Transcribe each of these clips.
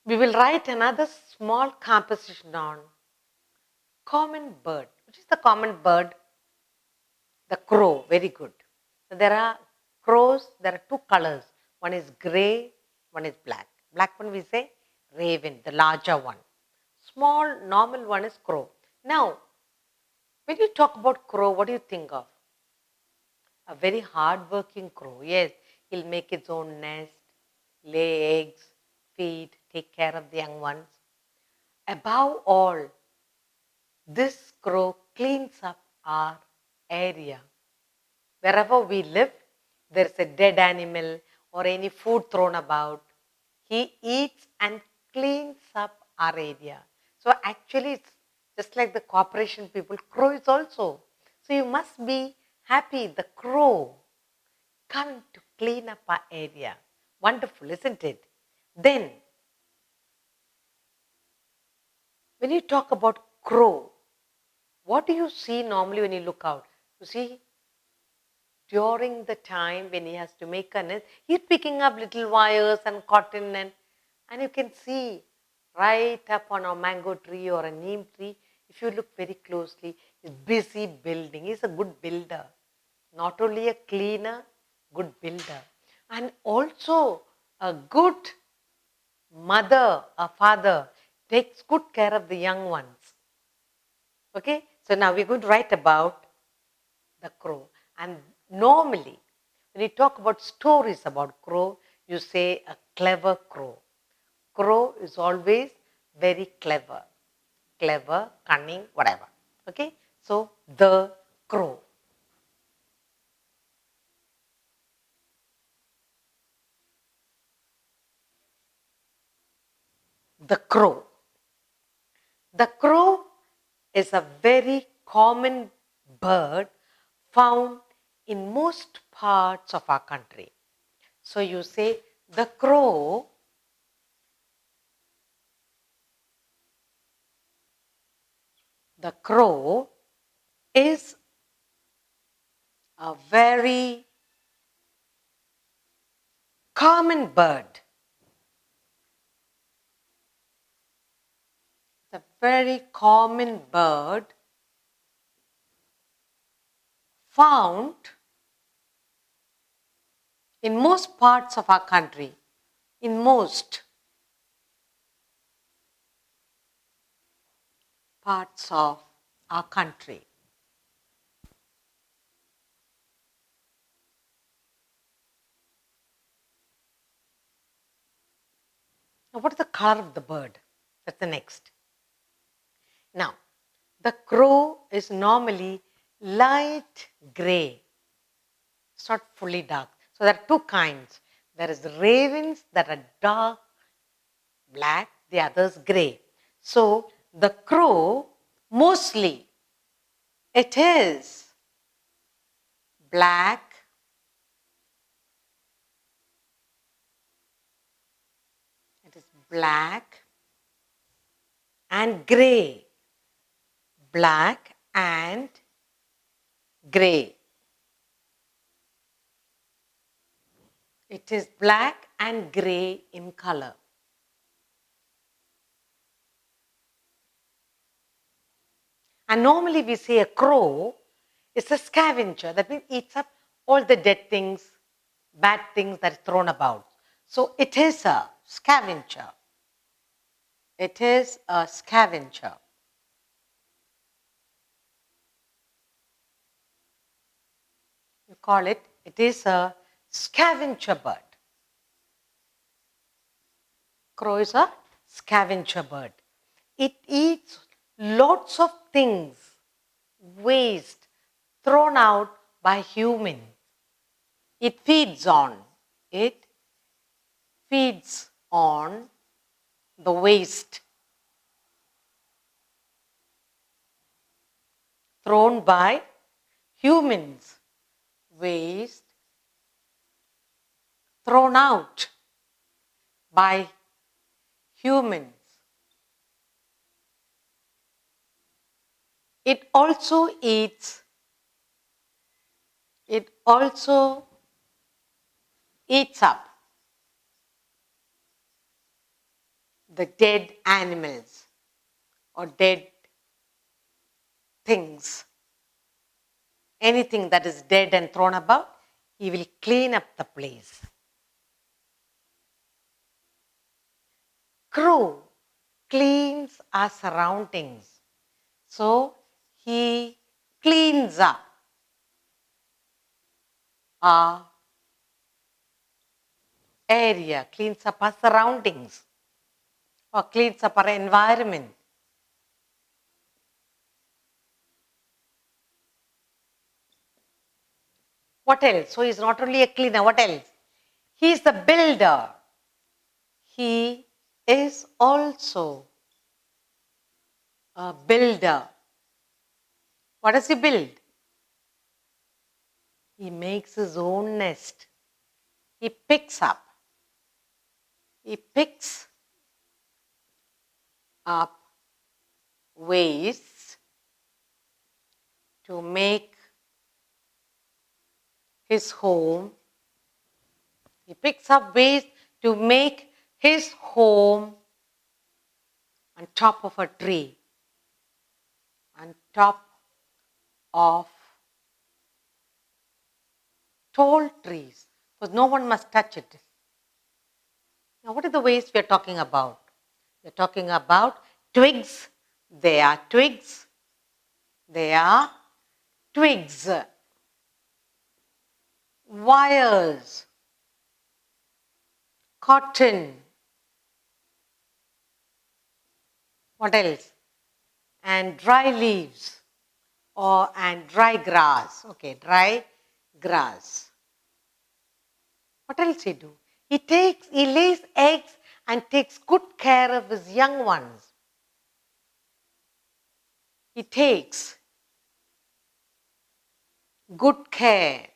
We will write another small composition on common bird. Which is the common bird? The crow. Very good. So there are crows, there are two colors. One is grey, one is black. Black one we say raven, the larger one. Small, normal one is crow. Now, when you talk about crow, what do you think of? A very hard-working crow. Yes, he'll make its own nest, lay eggs, feed, take care of the young ones. Above all, this crow cleans up our area. Wherever we live, there's a dead animal or any food thrown about. He eats and cleans up our area. So actually, it's just like the corporation people, crow is also. So you must be happy, the crow coming to clean up our area. Wonderful, isn't it? Then, when you talk about crow, what do you see normally when you look out? You see, during the time when he has to make a nest, he's picking up little wires and cotton and you can see right up on a mango tree or a neem tree, if you look very closely, he's busy building. He's a good builder. Not only a cleaner, good builder. And also a good mother, a father, takes good care of the young ones. Okay, so now we're going to write about the crow. And normally, when you talk about stories about crow, you say a clever crow. Crow is always very clever. Clever, cunning, whatever. Okay, so the crow. The crow. The crow is a very common bird found in most parts of our country. So you say the crow is a very common bird. It's a very common bird found in most parts of our country. In most parts of our country. Now, what is the color of the bird? That's the next. Now, the crow is normally light gray. It's not fully dark. So there are two kinds. There is ravens that are dark black, the others gray. So the crow mostly it is black, it is black and gray. Black and gray. It is black and gray in color. And normally we say a crow is a scavenger. That means it eats up all the dead things, bad things that are thrown about. So it is a scavenger. It is a scavenger. You call it, it is a scavenger bird. Crow is a scavenger bird. It eats lots of things, waste, thrown out by humans. It feeds on the waste thrown by humans. Waste thrown out by humans. It also eats up the dead animals or dead things, anything that is dead and thrown about, he will clean up the place. Crow cleans our surroundings. So he cleans up our area, cleans up our surroundings, or cleans up our environment. What else? So he's not only a cleaner, what else? He's the builder. He is also a builder. What does he build? He makes his own nest. He picks up ways to make his home. He picks up ways to make his home on top of a tree, on top of tall trees, because no one must touch it. Now, what are the ways we are talking about? We are talking about twigs. They are twigs. They are twigs. Wires. Cotton. What else? And dry leaves and dry grass. Okay, dry grass. What else he do? He lays eggs and takes good care of his young ones. He takes good care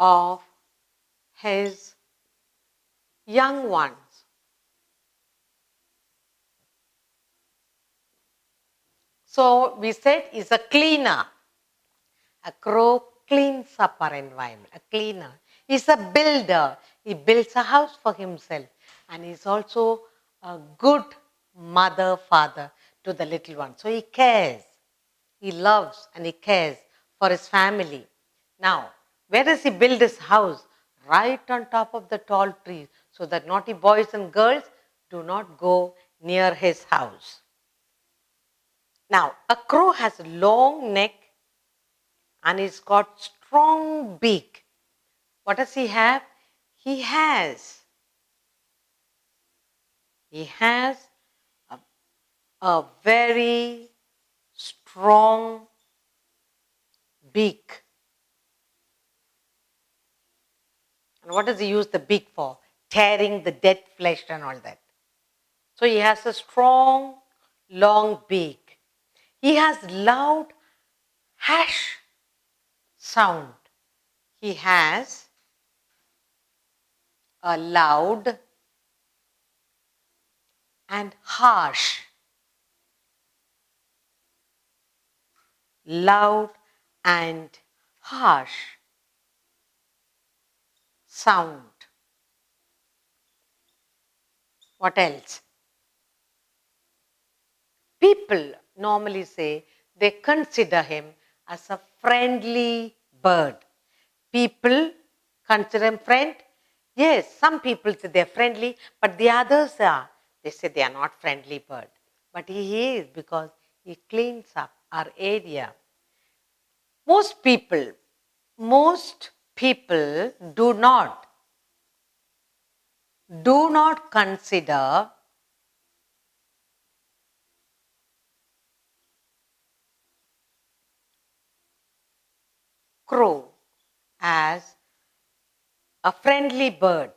of his young ones. So we said he's a cleaner. A crow cleans up our environment, a cleaner. He's a builder. He builds a house for himself. And he's also a good mother, father to the little one. So he cares. He loves and he cares for his family. Now, where does he build his house? Right on top of the tall trees, so that naughty boys and girls do not go near his house. Now, a crow has a long neck and he's got strong beak. What does he have? He has a very strong beak. And what does he use the beak for? Tearing the dead flesh and all that. So he has a strong, long beak. He has loud hash sound. He has a loud and harsh, loud and harsh sound. What else? People normally say they consider him as a friendly bird. People consider him friend. Yes, some people say they're friendly, but the others they say they are not friendly bird. But he is, because he cleans up our area. Most people do not consider crow as a friendly bird.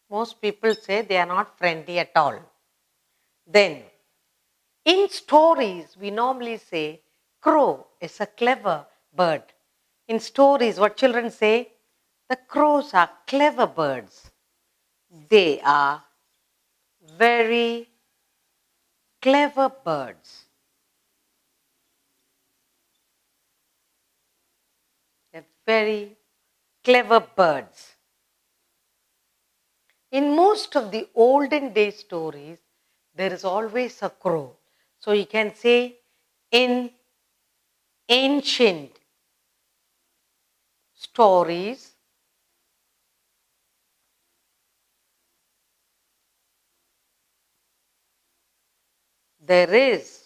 Most people say they are not friendly at all. Then, in stories, we normally say crow is a clever bird. In stories, what children say, the crows are clever birds. They are very clever birds. They're very clever birds. In most of the olden day stories, there is always a crow. So you can say in ancient stories, there is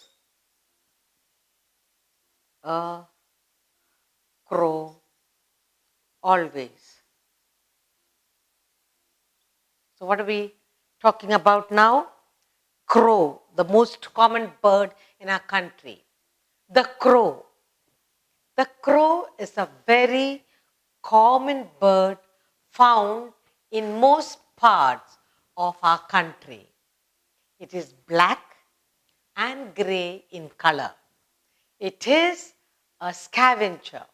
a crow always. So what are we talking about now? Crow, the most common bird in our country. The crow. The crow is a very common bird found in most parts of our country. It is black and grey in color. It is a scavenger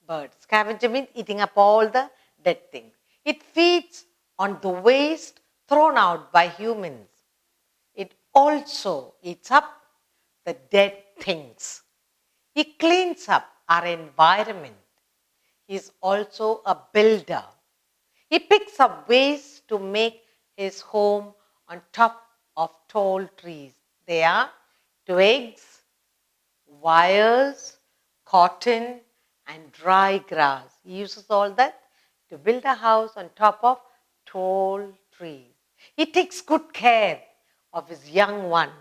bird. Scavenger means eating up all the dead things. It feeds on the waste thrown out by humans. It also eats up the dead things. He cleans up our environment. He is also a builder. He picks up ways to make his home on top of tall trees. They are twigs, wires, cotton, and dry grass. He uses all that to build a house on top of tall trees. He takes good care of his young ones.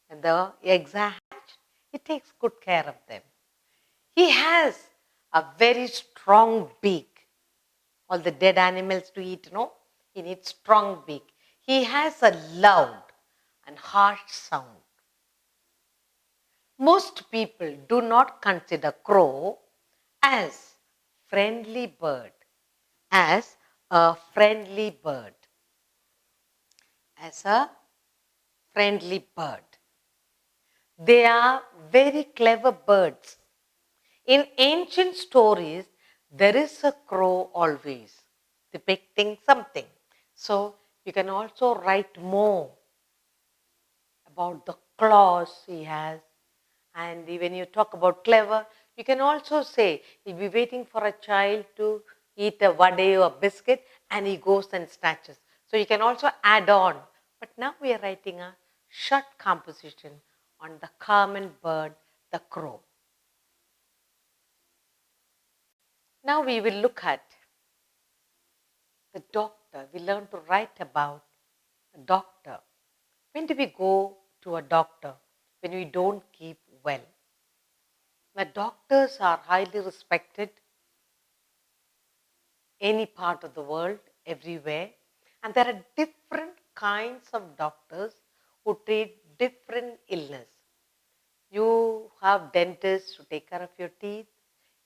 And the eggs are hatched, he takes good care of them. He has a very strong beak. All the dead animals to eat, he needs strong beak. He has a loud and harsh sound. Most people do not consider crow as friendly bird, as a friendly bird, as a friendly bird. They are very clever birds. In ancient stories, there is a crow always depicting something. So you can also write more about the claws he has. And when you talk about clever, you can also say he'll be waiting for a child to eat a vade or biscuit and he goes and snatches. So you can also add on. But now we are writing a short composition on the common bird, the crow. Now we will look at the doctor. We learn to write about a doctor. When do we go to a doctor? When we don't keep well. The doctors are highly respected any part of the world, everywhere. And there are different kinds of doctors who treat different illness. You have dentists who take care of your teeth.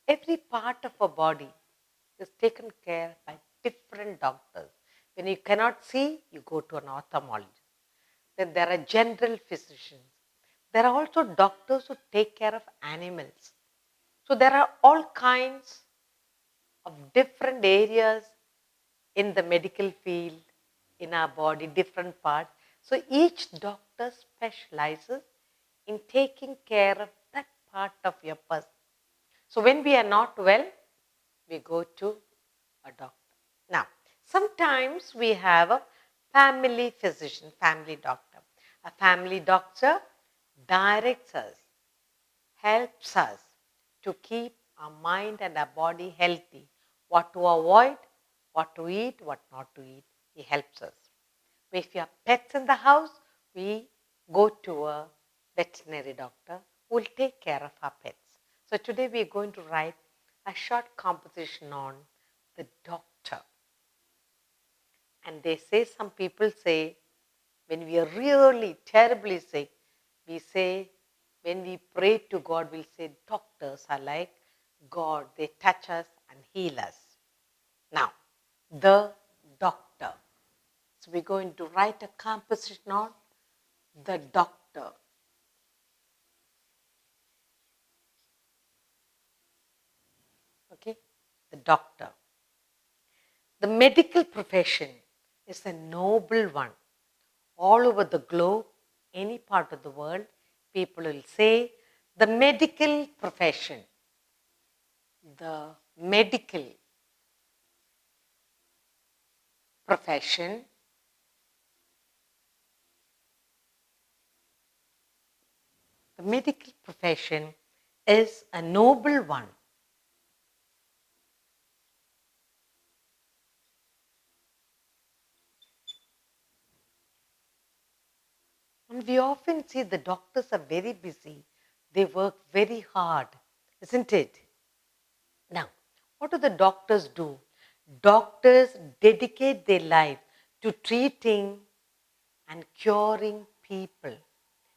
Every part of a body is taken care by different doctors. When you cannot see, you go to an ophthalmologist. Then there are general physicians. There are also doctors who take care of animals. So there are all kinds of different areas in the medical field, in our body, different parts. So each doctor specializes in taking care of that part of your person. So when we are not well, we go to a doctor. Now, sometimes we have a family physician, family doctor. A family doctor directs us, helps us to keep our mind and our body healthy. What to avoid, what to eat, what not to eat. He helps us. If you have pets in the house, we go to a veterinary doctor who will take care of our pets. So today we are going to write a short composition on the doctor. And they say, some people say, when we are really terribly sick, we say, when we pray to God, we'll say, doctors are like God. They touch us and heal us. Now, the doctor. So we're going to write a composition on the doctor. Okay, the doctor. The medical profession is a noble one. All over the globe, any part of the world, people will say the medical profession. the medical profession is a noble one. And we often see the doctors are very busy. They work very hard, isn't it? Now, what do the doctors do? Doctors dedicate their life to treating and curing people.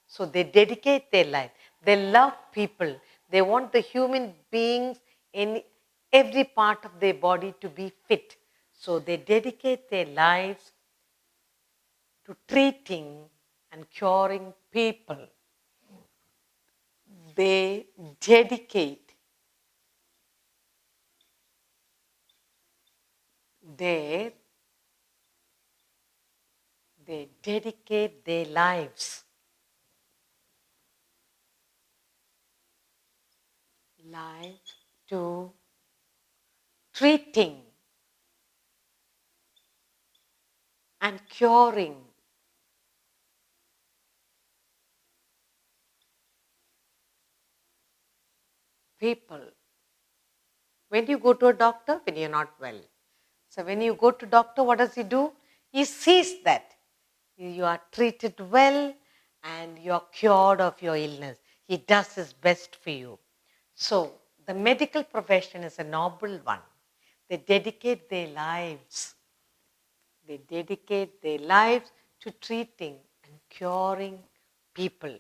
So they dedicate their life. They love people. They want the human beings in every part of their body to be fit. So they dedicate their lives to treating and curing people. They dedicate their lives to treating and curing people. When you go to a doctor, when you're not well. So when you go to doctor, what does he do? He sees that you are treated well and you are cured of your illness. He does his best for you. So the medical profession is a noble one. They dedicate their lives. They dedicate their lives to treating and curing people.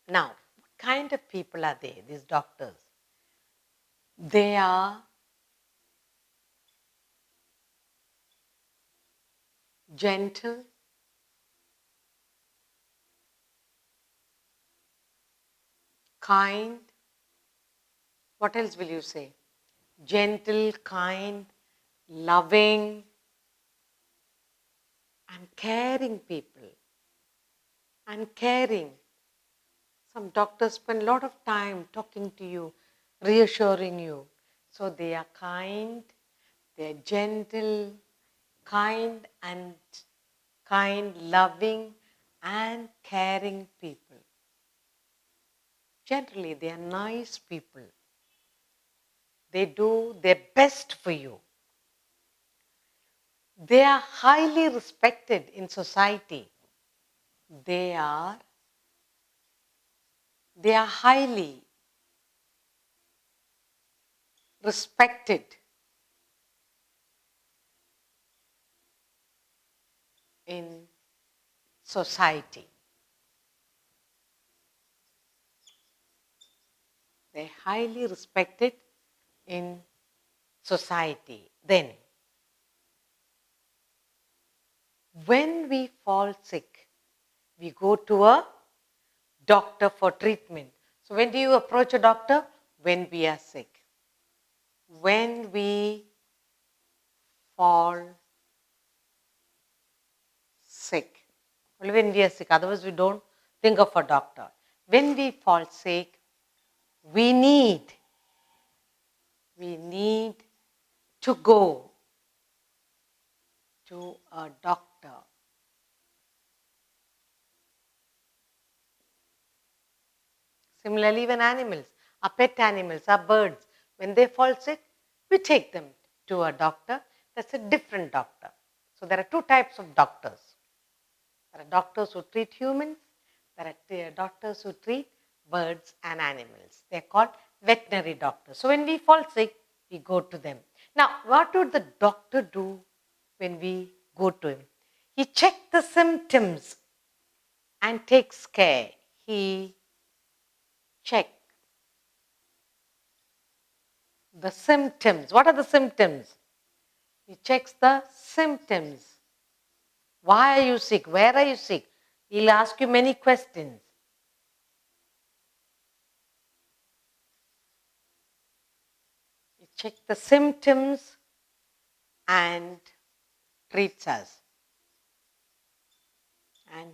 Now, what kind of people are they, these doctors? They are gentle, kind. What else will you say? Gentle, kind, loving, and caring people. And caring. Some doctors spend a lot of time talking to you, reassuring you. So they are kind, they are gentle, kind, loving, and caring people. Generally, they are nice people. They do their best for you. They are highly respected in society. They are highly respected in society. They're highly respected in society. Then, when we fall sick, we go to a doctor for treatment. So, when do you approach a doctor? When we are sick. When we fall sick. Only when we are sick. Otherwise, we don't think of a doctor. When we fall sick, we need to go to a doctor. Similarly, even animals, our pet animals, our birds, when they fall sick, we take them to a doctor. That's a different doctor. So there are two types of doctors. There are doctors who treat humans. There are doctors who treat birds and animals. They are called veterinary doctors. So when we fall sick, we go to them. Now, what would the doctor do when we go to him? He checks the symptoms and takes care. He checks the symptoms. What are the symptoms? He checks the symptoms. Why are you sick? Where are you sick? He'll ask you many questions. He checks the symptoms and treats us and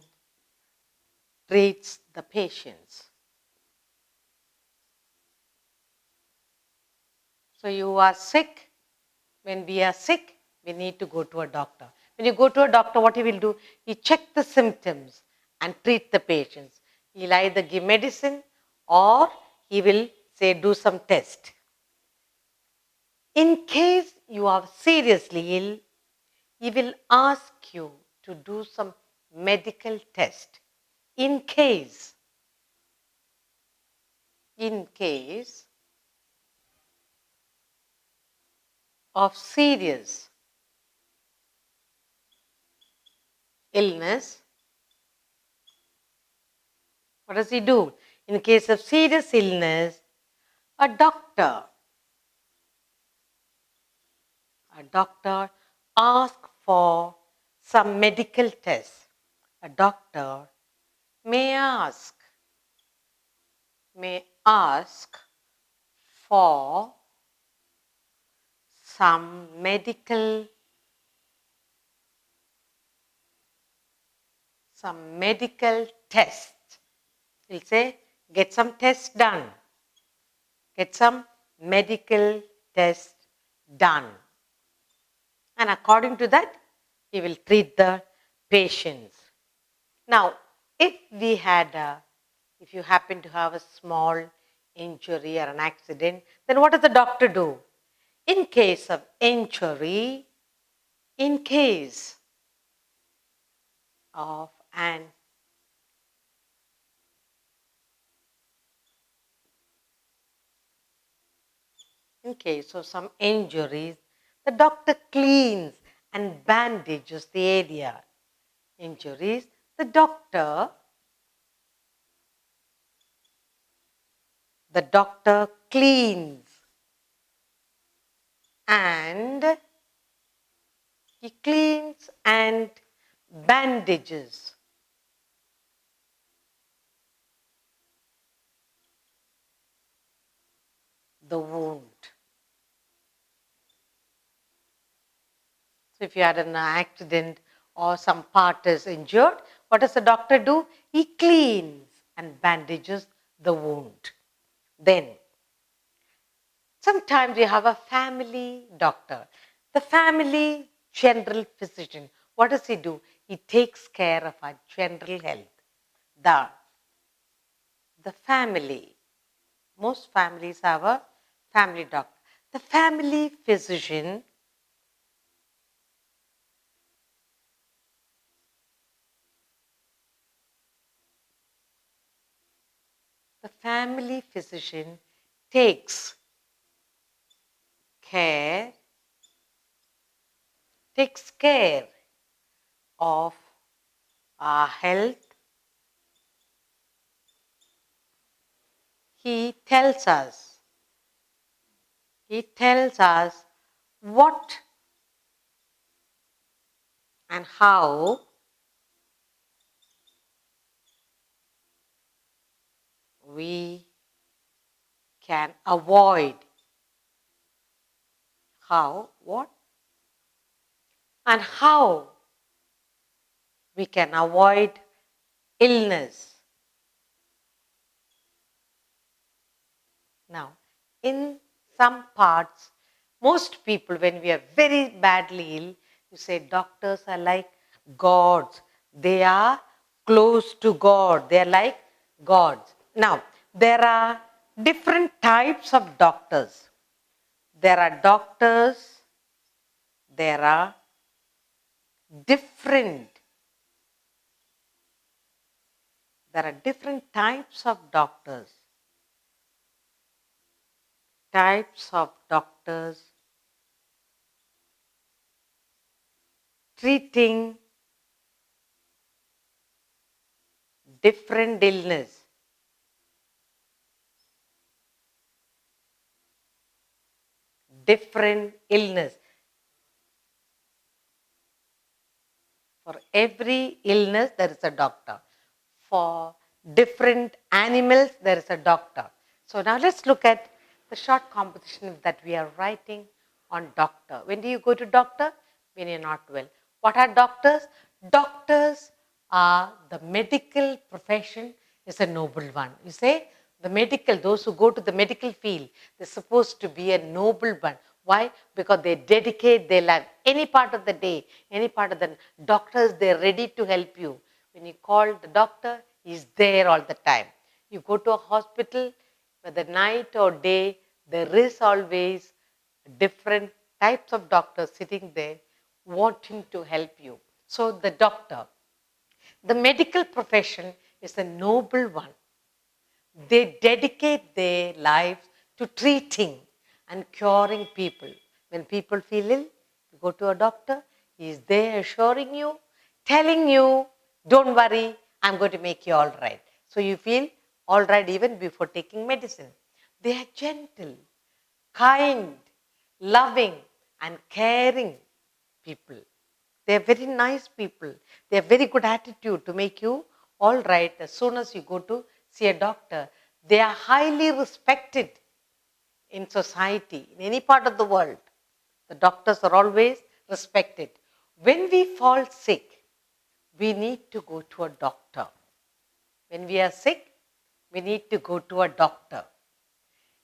treats the patients. So you are sick. When we are sick, we need to go to a doctor. When you go to a doctor, what he will do? He check the symptoms and treat the patients. He'll either give medicine or he will say do some test. In case you are seriously ill, he will ask you to do some medical test. In case of serious illness, what does he do? In case of serious illness, a doctor asks for some medical test. A doctor may ask for some medical test. He'll say, get some tests done. Get some medical test done. And according to that, he will treat the patients. Now, if you happen to have a small injury or an accident, then what does the doctor do? In case of injury, in case of some injuries, the doctor cleans and bandages the area. Injuries, the doctor cleans and bandages the wound. So if you had an accident or some part is injured, what does the doctor do? He cleans and bandages the wound. Then, sometimes you have a family doctor, the family general physician. What does he do? He takes care of our general health. The family. Most families have a family doctor. The family physician takes care of our health. He tells us what and how we can avoid how we can avoid illness. Now, in some parts, most people, when we are very badly ill, you say doctors are like gods. They are close to God. They are like gods. Now, there are different types of doctors. There are different types of doctors. Treating different illness. For every illness, there is a doctor. For different animals, there is a doctor. So now let's look at the short composition that we are writing on doctor. When do you go to doctor? When you're not well. What are doctors? Doctors are the medical profession is a noble one. You say Those who go to the medical field, they're supposed to be a noble one. Why? Because they dedicate their life. Any part of the day, any part of the doctors, they're ready to help you. When you call the doctor, he's there all the time. You go to a hospital, whether night or day, there is always different types of doctors sitting there wanting to help you. So the medical profession is a noble one. They dedicate their lives to treating and curing people. When people feel ill, you go to a doctor, he is there assuring you, telling you, don't worry, I'm going to make you all right. So you feel all right even before taking medicine. They are gentle, kind, loving, and caring people. They are very nice people. They have very good attitude to make you all right as soon as you go to see a doctor. They are highly respected in society, in any part of the world. The doctors are always respected. When we fall sick, we need to go to a doctor. When we are sick, we need to go to a doctor.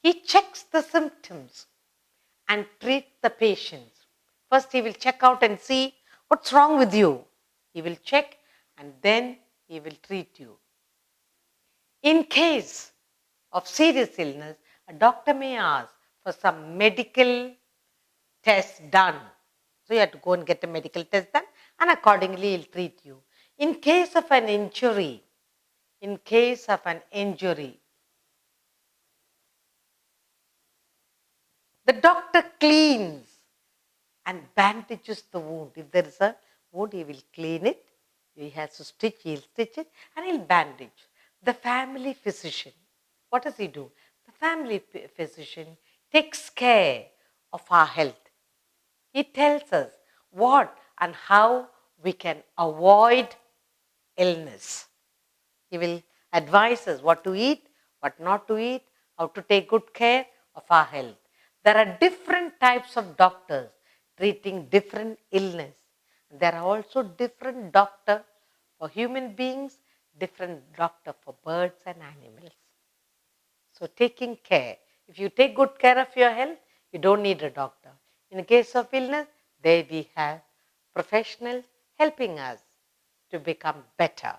He checks the symptoms and treat the patients. First, he will check out and see what's wrong with you. He will check and then he will treat you. In case of serious illness, a doctor may ask for some medical test done. So you have to go and get a medical test done and accordingly he'll treat you. In case of an injury, the doctor cleans and bandages the wound. If there is a wound, he will clean it. He has to stitch, he'll stitch it and he'll bandage. The family physician, what does he do? The family physician takes care of our health. He tells us what and how we can avoid illness. He will advise us what to eat, what not to eat, how to take good care of our health. There are different types of doctors treating different illness. There are also different doctors for human beings, different doctor for birds and animals. So taking care. If you take good care of your health, you don't need a doctor. In case of illness, there we have professionals helping us to become better.